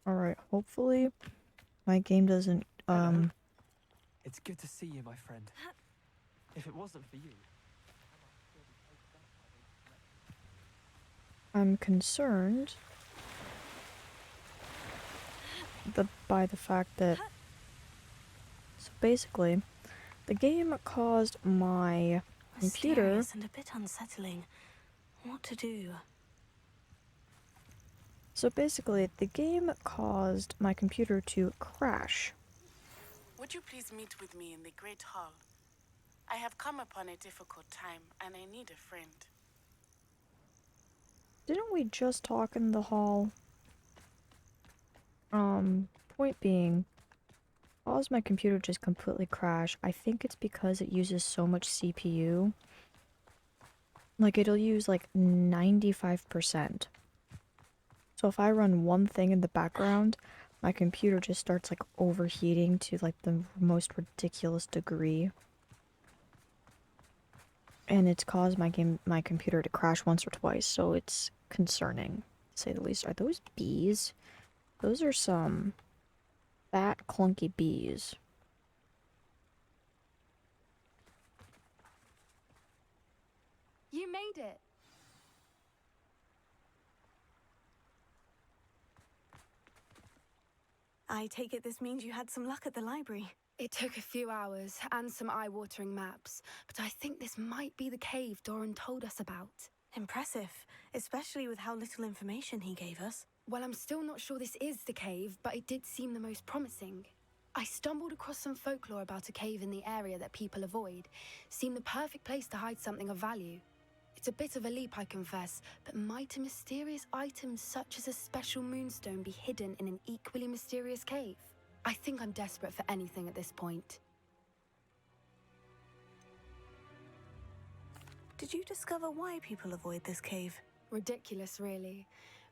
Alright, hopefully my game doesn't, Hello. It's good to see you, my friend. If it wasn't for you, I'm concerned by the fact that, so basically, the game caused my computer. Mysterious and a bit unsettling. What to do? So basically, the game caused my computer to crash. Would you please meet with me in the Great Hall? I have come upon a difficult time, and I need a friend. Didn't we just talk in the hall? Point being, caused my computer just completely crash. I think it's because it uses so much CPU. Like, it'll use like 95%. So if I run one thing in the background, my computer just starts like overheating to like the most ridiculous degree. And it's caused my computer to crash once or twice, so it's concerning, to say the least. Are those bees? Those are some fat, clunky bees. You made it! I take it this means you had some luck at the library. It took a few hours and some eye-watering maps, but I think this might be the cave Doran told us about. Impressive, especially with how little information he gave us. Well, I'm still not sure this is the cave, but it did seem the most promising. I stumbled across some folklore about a cave in the area that people avoid. Seemed the perfect place to hide something of value. It's a bit of a leap, I confess, but might a mysterious item such as a special moonstone be hidden in an equally mysterious cave? I think I'm desperate for anything at this point. Did you discover why people avoid this cave? Ridiculous, really.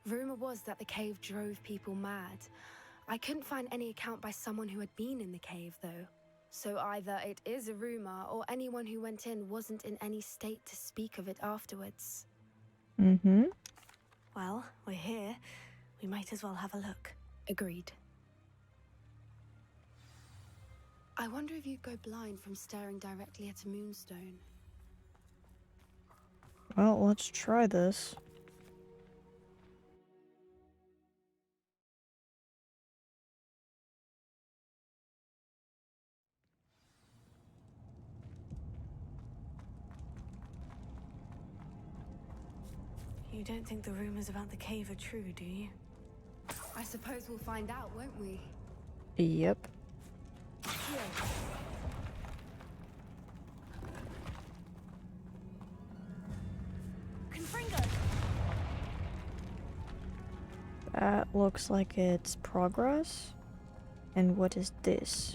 Rumor was that the cave drove people mad. I couldn't find any account by someone who had been in the cave, though. So either it is a rumor, or anyone who went in wasn't in any state to speak of it afterwards. Mm-hmm. Well, we're here. We might as well have a look. Agreed. I wonder if you'd go blind from staring directly at a moonstone. Well, let's try this. You don't think the rumors about the cave are true, do you? I suppose we'll find out, won't we? Yep. Here. Confringo! That looks like it's progress. And what is this?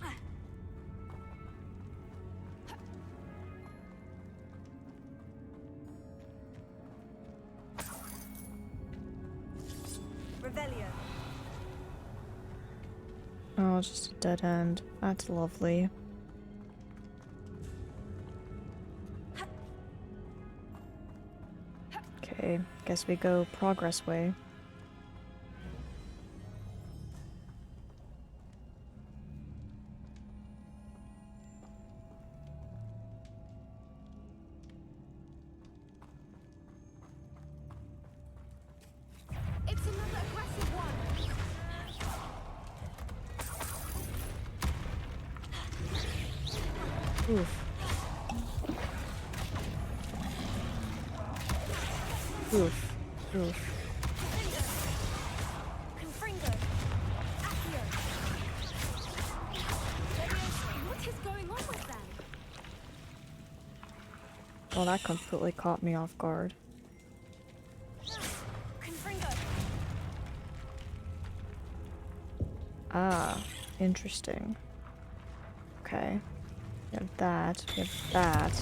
Revelio. Oh, it's just a dead end. That's lovely. Okay, guess we go progress way. It's another aggressive one! Oof. Oof. Oof. Confringo! Accio! What is going on with them? Well, that completely caught me off guard. Confringo! Ah, interesting. Okay. We have that. We have that.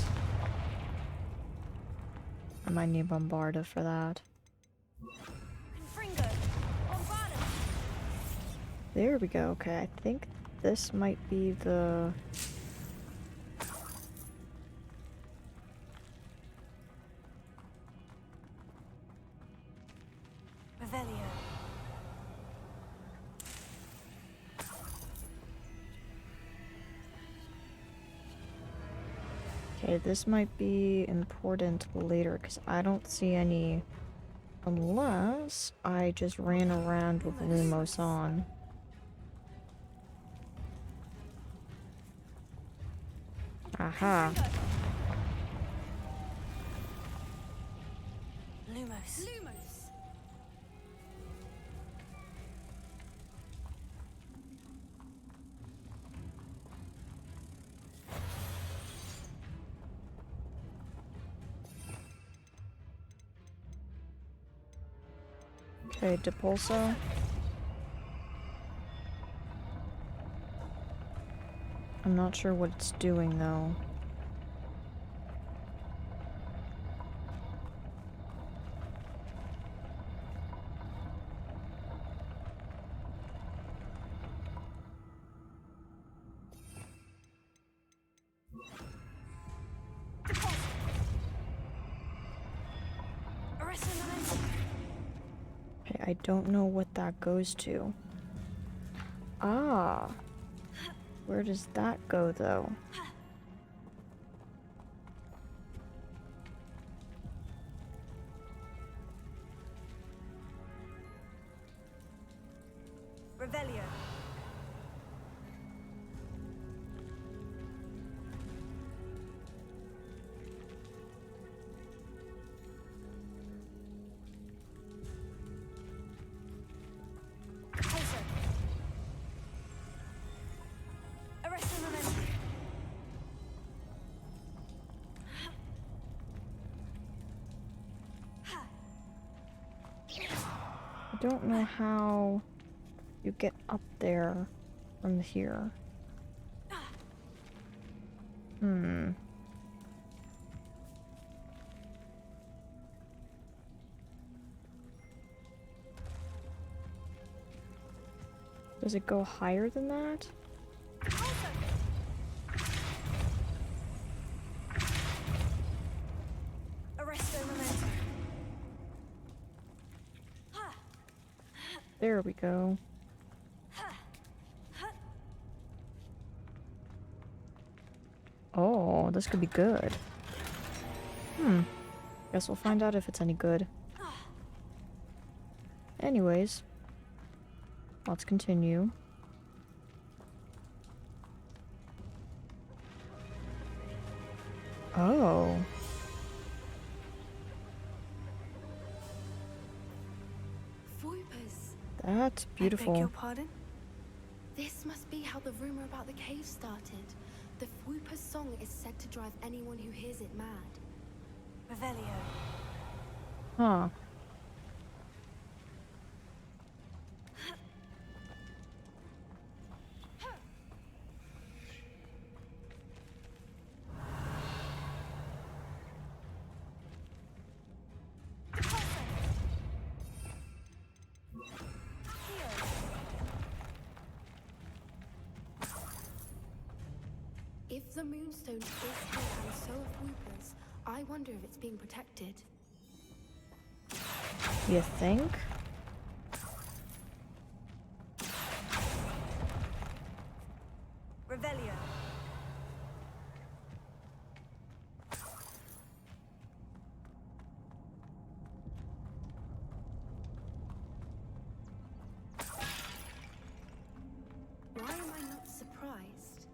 I might need Bombarda for that. Confringo! Bombarda! There we go. Okay, I think this might be the... Revelio. Okay, this might be important later because I don't see any unless I just ran around with Lumos on. Aha. Lumos. Lumos! Okay, Depulso. I'm not sure what it's doing though. Arrest the momentum. Okay, I don't know what that goes to. Ah. Where does that go though? Revelio. Closer. Arrest the momentum. I don't know how you get up there from here. Hmm. Does it go higher than that? Arrest the momentum. There we go. Oh, this could be good. Guess we'll find out if it's any good. Anyways, let's continue. Oh. Voipers! That's I beg beautiful. your pardon? This must be how the rumor about the cave started. The Whooper's song is said to drive anyone who hears it mad. Revelio. Huh. If the Moonstone is here and so are Whoopers, I wonder if it's being protected. You think? Revelio. Why am I not surprised?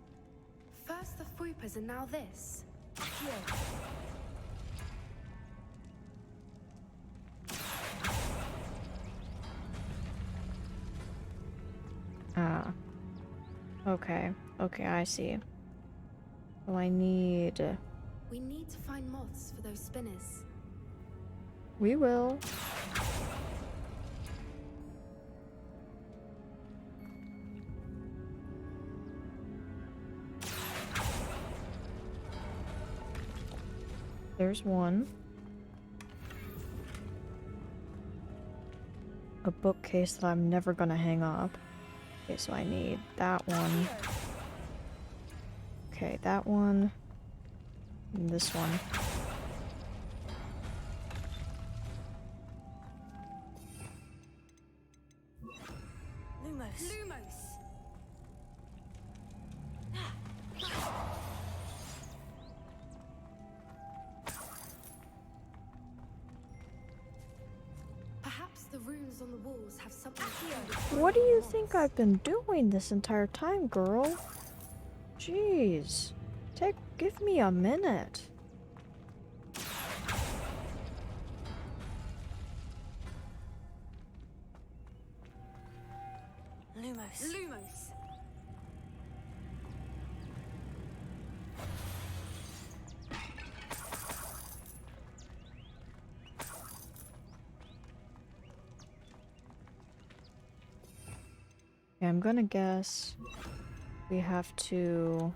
First the Whoopers and now this. Here. Ah. Okay. Okay, I see. So I need... We need to find moths for those spinners. We will. There's one. A bookcase that I'm never gonna hang up. Okay, so I need that one. Okay, that one. And this one. Lumos. Lumos! must have something here. What do you think I've been doing this entire time, girl? Jeez. Give me a minute. Lumos. Lumos. Okay, I'm gonna guess we have to...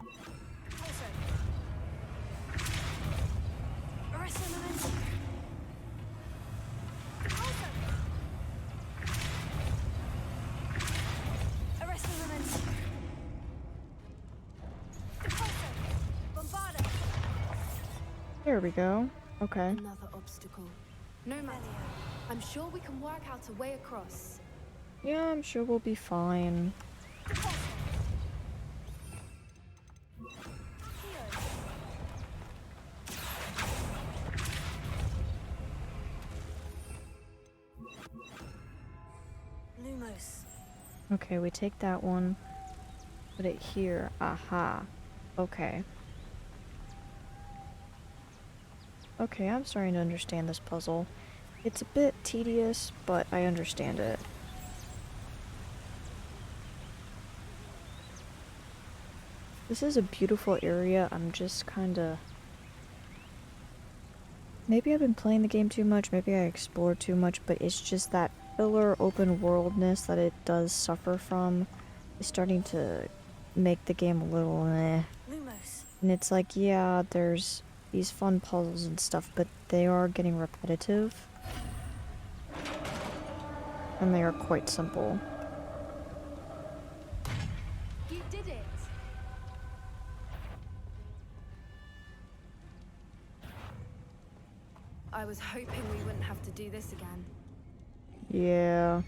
Here we go. Okay. Another obstacle. No matter. I'm sure we can work out a way across. Yeah, I'm sure we'll be fine. Lumos. Okay, we take that one. Put it here. Aha. Okay. Okay, I'm starting to understand this puzzle. It's a bit tedious, but I understand it. This is a beautiful area. I'm just kinda... Maybe I've been playing the game too much, maybe I explored too much, but it's just that filler open worldness that it does suffer from is starting to make the game a little eh. Lumos. And it's like, yeah, there's these fun puzzles and stuff, but they are getting repetitive. And they are quite simple. You did it! I was hoping we wouldn't have to do this again. Yeah.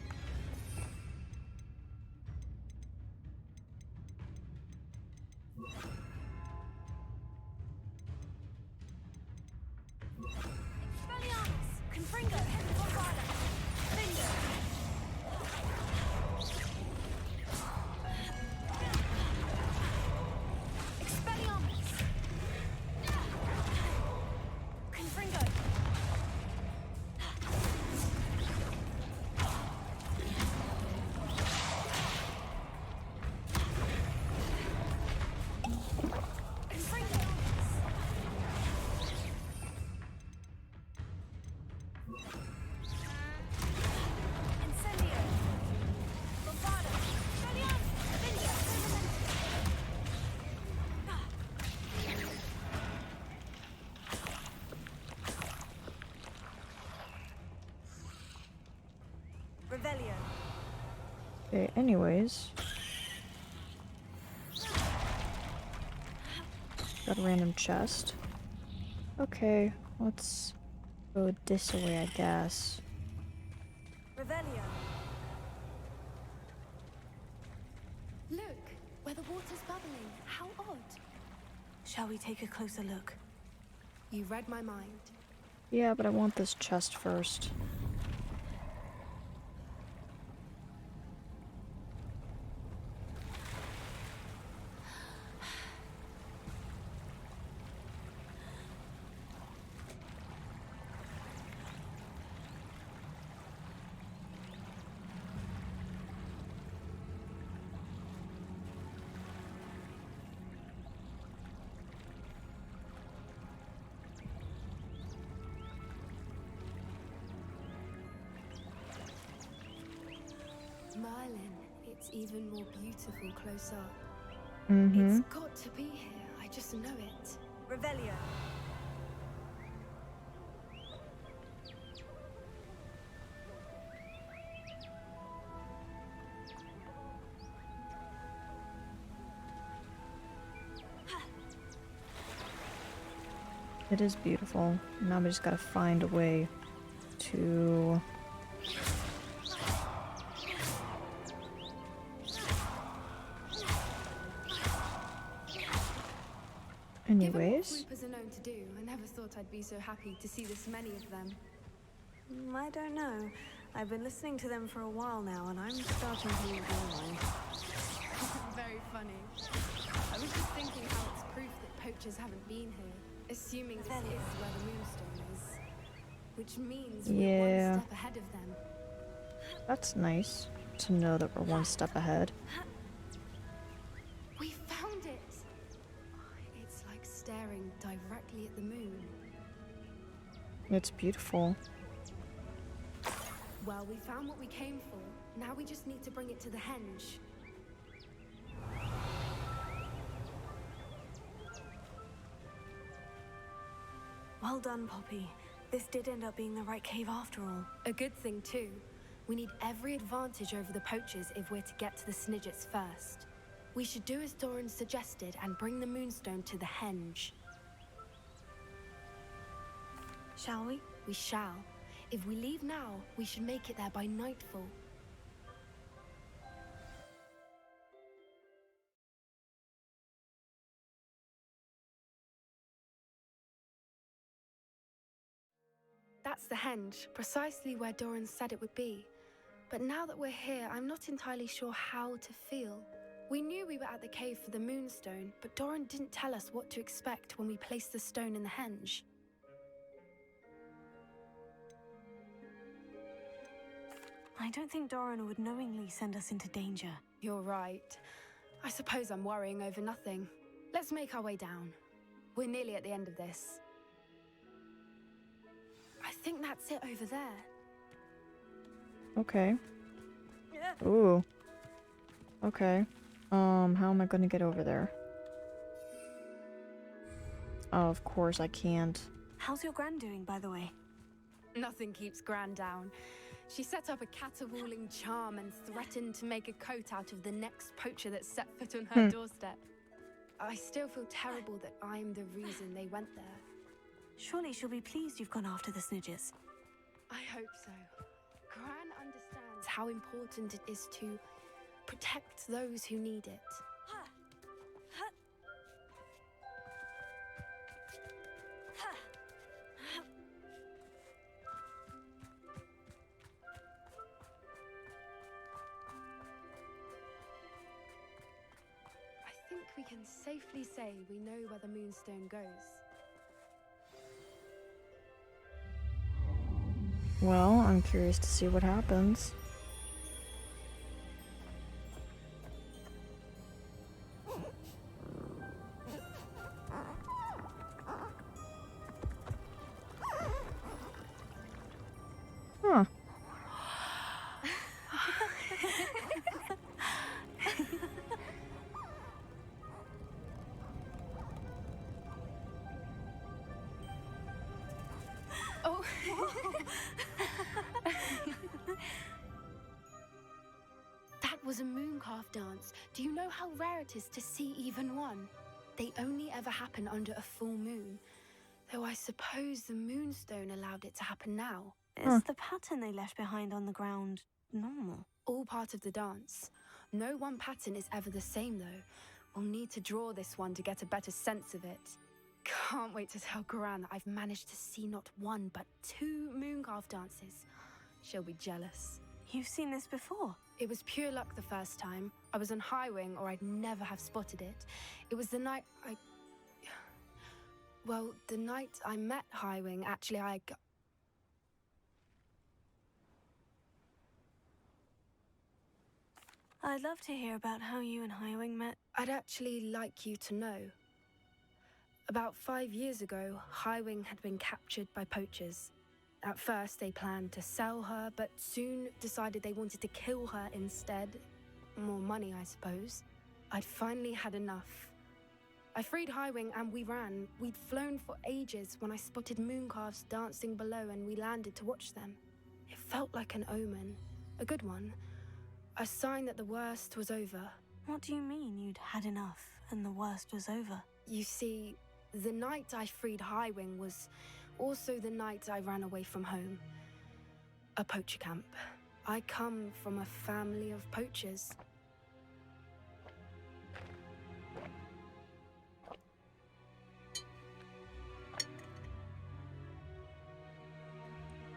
Revelio. Okay, anyways. Got a random chest. Okay, let's go this way, I guess. Revelio. Look, where the water's bubbling. How odd. Shall we take a closer look? You read my mind. Yeah, but I want this chest first. Merlin, it's even more beautiful close up. Mm-hmm. It's got to be here. I just know it. Revelio. It is beautiful. Now we just gotta find a way to... Given what Anyways. Swoopers are known to do, I never thought I'd be so happy to see this many of them. I don't know. I've been listening to them for a while now, and I'm starting to lose my mind. Very funny. I was just thinking how it's proof that poachers haven't been here, assuming this is where the moonstone is. Which means we're one step ahead of them. That's nice to know that we're one step ahead. We found it! It's like staring directly at the moon. It's beautiful. Well, we found what we came for. Now we just need to bring it to the henge. Well done, Poppy. This did end up being the right cave after all. A good thing, too. We need every advantage over the poachers if we're to get to the Snidgets first. We should do as Doran suggested and bring the moonstone to the henge. Shall we? We shall. If we leave now, we should make it there by nightfall. That's the henge, precisely where Doran said it would be. But now that we're here, I'm not entirely sure how to feel. We knew we were at the cave for the moonstone, but Doran didn't tell us what to expect when we placed the stone in the henge. I don't think Doran would knowingly send us into danger. You're right. I suppose I'm worrying over nothing. Let's make our way down. We're nearly at the end of this. I think that's it over there. Okay. Ooh. Okay. How am I gonna get over there? Oh, of course I can't. How's your gran doing, by the way? Nothing keeps Gran down. She set up a caterwauling charm and threatened to make a coat out of the next poacher that set foot on her doorstep. I still feel terrible that I'm the reason they went there. Surely she'll be pleased you've gone after the Snidgets. I hope so. Gran understands how important it is to protect those who need it. I think we can safely say we know where the moonstone goes. Well, I'm curious to see what happens. Huh. Oh. That was a mooncalf dance. Do you know how rare it is to see even one? They only ever happen under a full moon. Though I suppose the moonstone allowed it to happen now. Is the pattern they left behind on the ground normal? All part of the dance. No one pattern is ever the same, though. We'll need to draw this one to get a better sense of it. Can't wait to tell Gran that I've managed to see not one, but 2 mooncalf dances. She'll be jealous. You've seen this before? It was pure luck the first time. I was on Highwing, or I'd never have spotted it. It was the night Well, the night I met Highwing, actually, I'd love to hear about how you and Highwing met. I'd actually like you to know. About 5 years ago, Highwing had been captured by poachers. At first, they planned to sell her, but soon decided they wanted to kill her instead. More money, I suppose. I'd finally had enough. I freed Highwing and we ran. We'd flown for ages when I spotted mooncalves dancing below and we landed to watch them. It felt like an omen. A good one. A sign that the worst was over. What do you mean you'd had enough and the worst was over? You see, the night I freed Highwing was also the night I ran away from home. A poacher camp. I come from a family of poachers.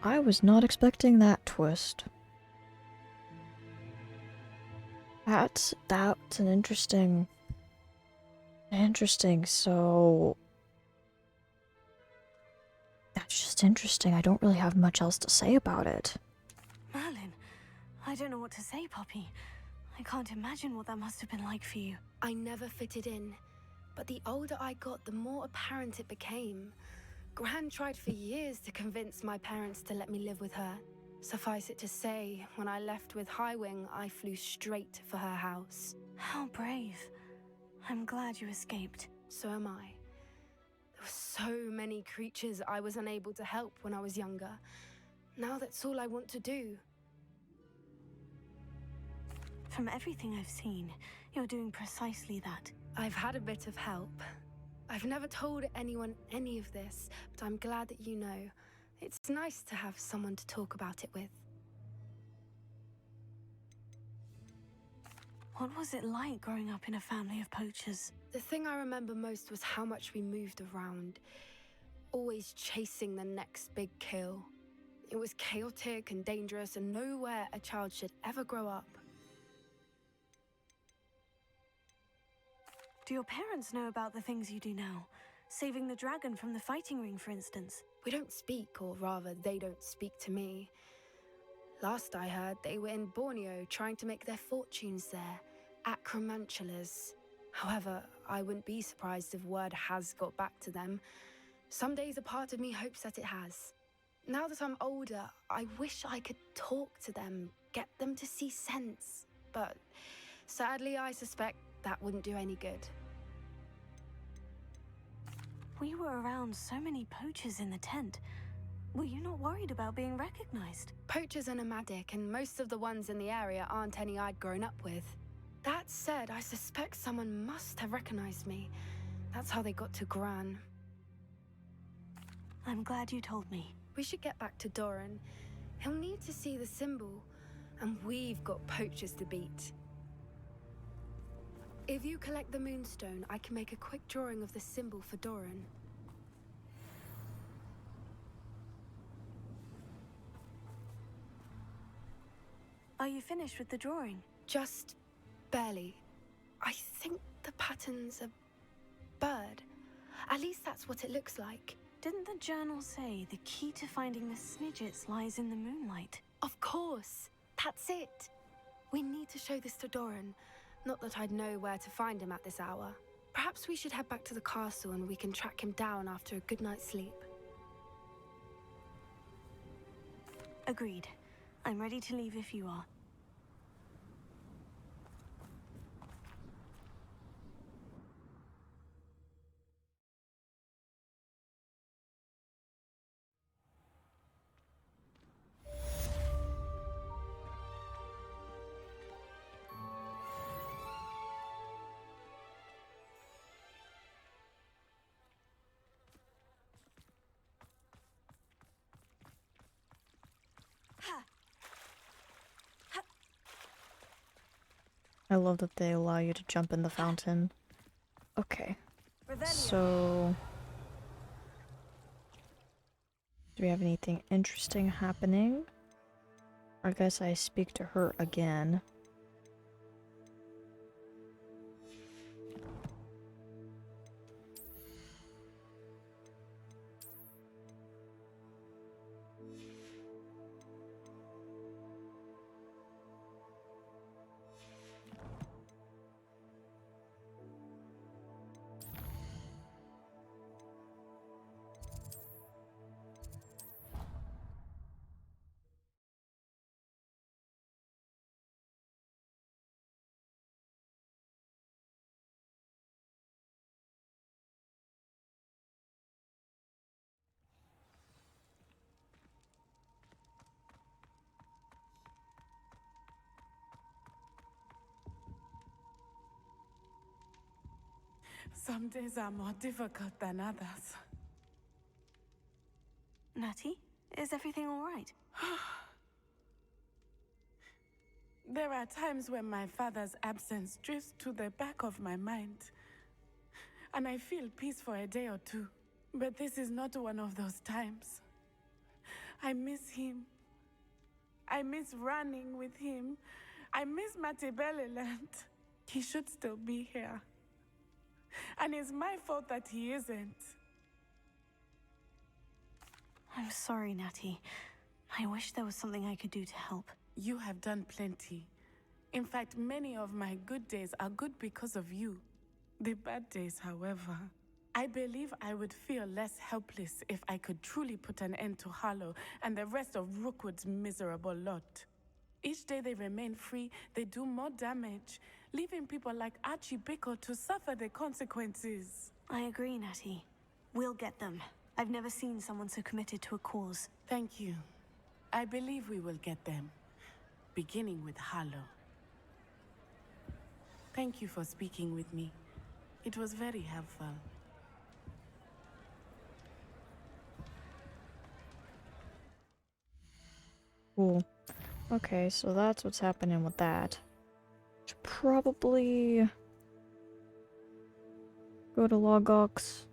I was not expecting that twist. That's an interesting, so that's just interesting. I don't really have much else to say about it. Merlin, I don't know what to say, Poppy. I can't imagine what that must have been like for you. I never fitted in, but the older I got, the more apparent it became. Gran tried for years to convince my parents to let me live with her. Suffice it to say, when I left with Highwing, I flew straight for her house. How brave. I'm glad you escaped. So am I. There were so many creatures I was unable to help when I was younger. Now that's all I want to do. From everything I've seen, you're doing precisely that. I've had a bit of help. I've never told anyone any of this, but I'm glad that you know. It's nice to have someone to talk about it with. What was it like growing up in a family of poachers? The thing I remember most was how much we moved around, always chasing the next big kill. It was chaotic and dangerous, and nowhere a child should ever grow up. Do your parents know about the things you do now? Saving the dragon from the fighting ring, for instance. We don't speak, or rather, they don't speak to me. Last I heard, they were in Borneo trying to make their fortunes there, acromantulas. However, I wouldn't be surprised if word has got back to them. Some days a part of me hopes that it has. Now that I'm older, I wish I could talk to them, get them to see sense. But sadly, I suspect that wouldn't do any good. We were around so many poachers in the tent. Were you not worried about being recognized? Poachers are nomadic, and most of the ones in the area aren't any I'd grown up with. That said, I suspect someone must have recognized me. That's how they got to Gran. I'm glad you told me. We should get back to Doran. He'll need to see the symbol, and we've got poachers to beat. If you collect the moonstone, I can make a quick drawing of the symbol for Doran. Are you finished with the drawing? Just barely. I think the pattern's a bird. At least that's what it looks like. Didn't the journal say the key to finding the Snidgets lies in the moonlight? Of course! That's it! We need to show this to Doran. Not that I'd know where to find him at this hour. Perhaps we should head back to the castle and we can track him down after a good night's sleep. Agreed. I'm ready to leave if you are. I love that they allow you to jump in the fountain. Okay. So... do we have anything interesting happening? I guess I speak to her again. Some days are more difficult than others. Natty, is everything all right? There are times when my father's absence drifts to the back of my mind, and I feel peace for a day or two. But this is not one of those times. I miss him. I miss running with him. I miss Matibeleland. He should still be here. And it's my fault that he isn't. I'm sorry, Natty. I wish there was something I could do to help. You have done plenty. In fact, many of my good days are good because of you. The bad days, however, I believe I would feel less helpless if I could truly put an end to Harlow and the rest of Rookwood's miserable lot. Each day they remain free, they do more damage, leaving people like Archie Bickle to suffer the consequences. I agree, Natty. We'll get them. I've never seen someone so committed to a cause. Thank you. I believe we will get them, beginning with Harlow. Thank you for speaking with me. It was very helpful. Cool. Okay, so that's what's happening with that. Should probably go to Logox.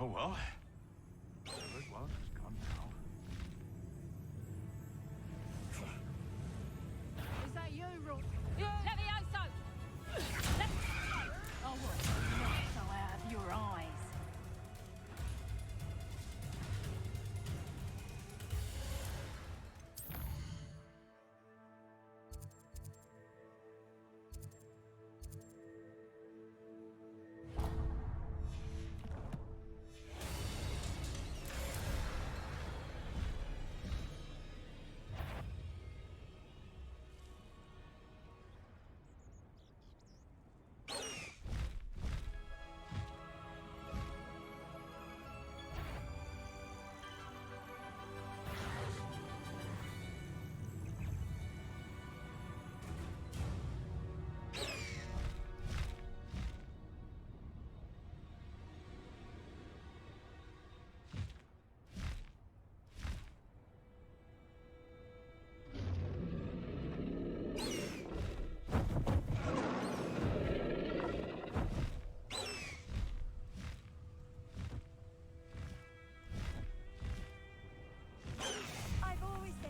Oh well. Whatever it was is gone now. Is that you, Rook? Levioso! Oh, what? Not so out of your eyes.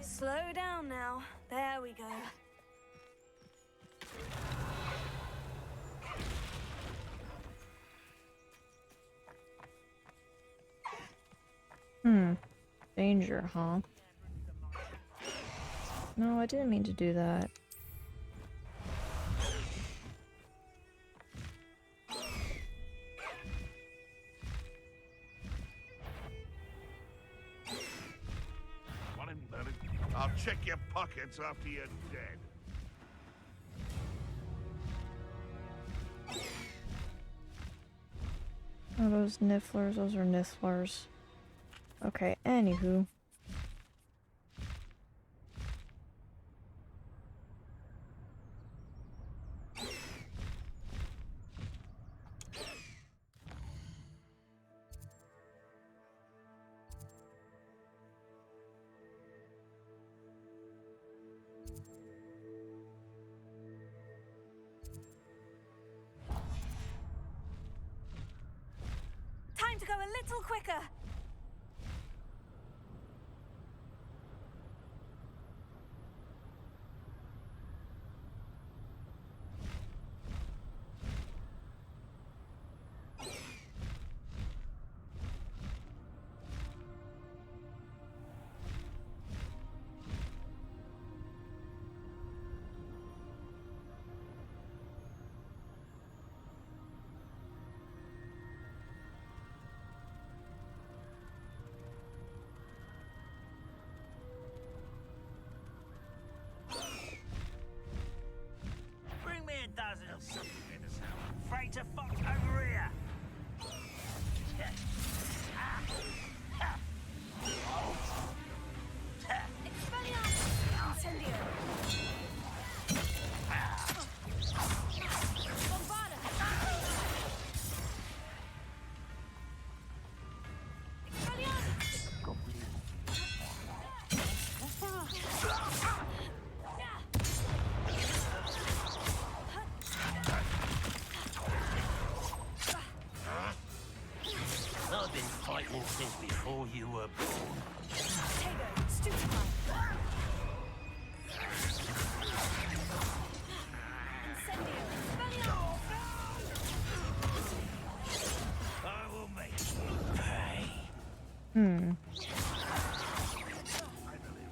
Slow down now. There we go. Danger, huh? No, I didn't mean to do that. I'll check your pockets after you're dead. Oh, those nifflers, those are nifflers. Okay, anywho. little quicker. Bring me a dozen of something in the sound. Freighter Fox over here. Incendio. Bombarda. I've been fighting since before you were born. Tego. Stupefy. Incendio. I will make you pay.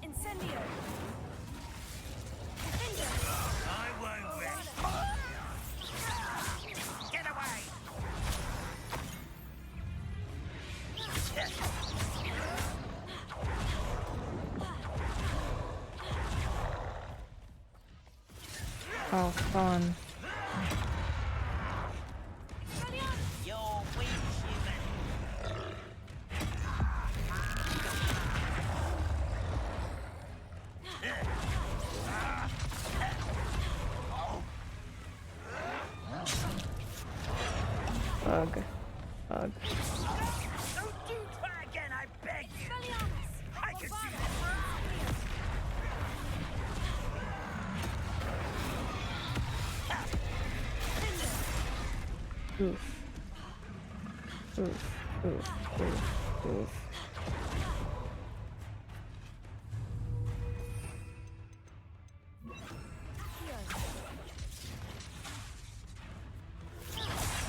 Incendio. I won't rest. Get away! Oh, fun. You're weak, human. Bug. Bug. Don't you try again, I beg you. I can see this. Oof. Oof. Oof. Oof. Oof.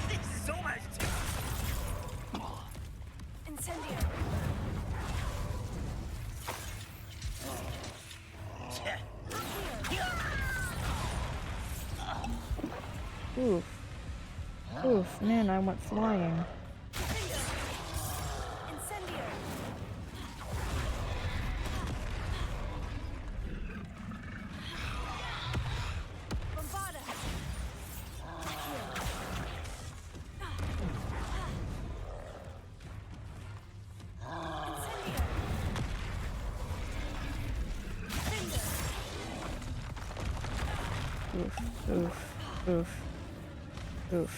This is almost too... Incendio. Oof. Oof. Man, I went flying. Incendio. Bombarda. Incendio. Oof. Oof. Oof. Oof.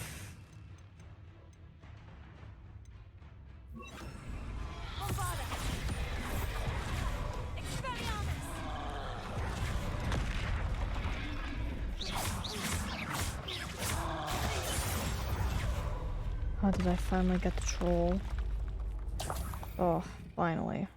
Bombarda. Expelliarmus. Oh, did I finally get the troll? Oh, finally.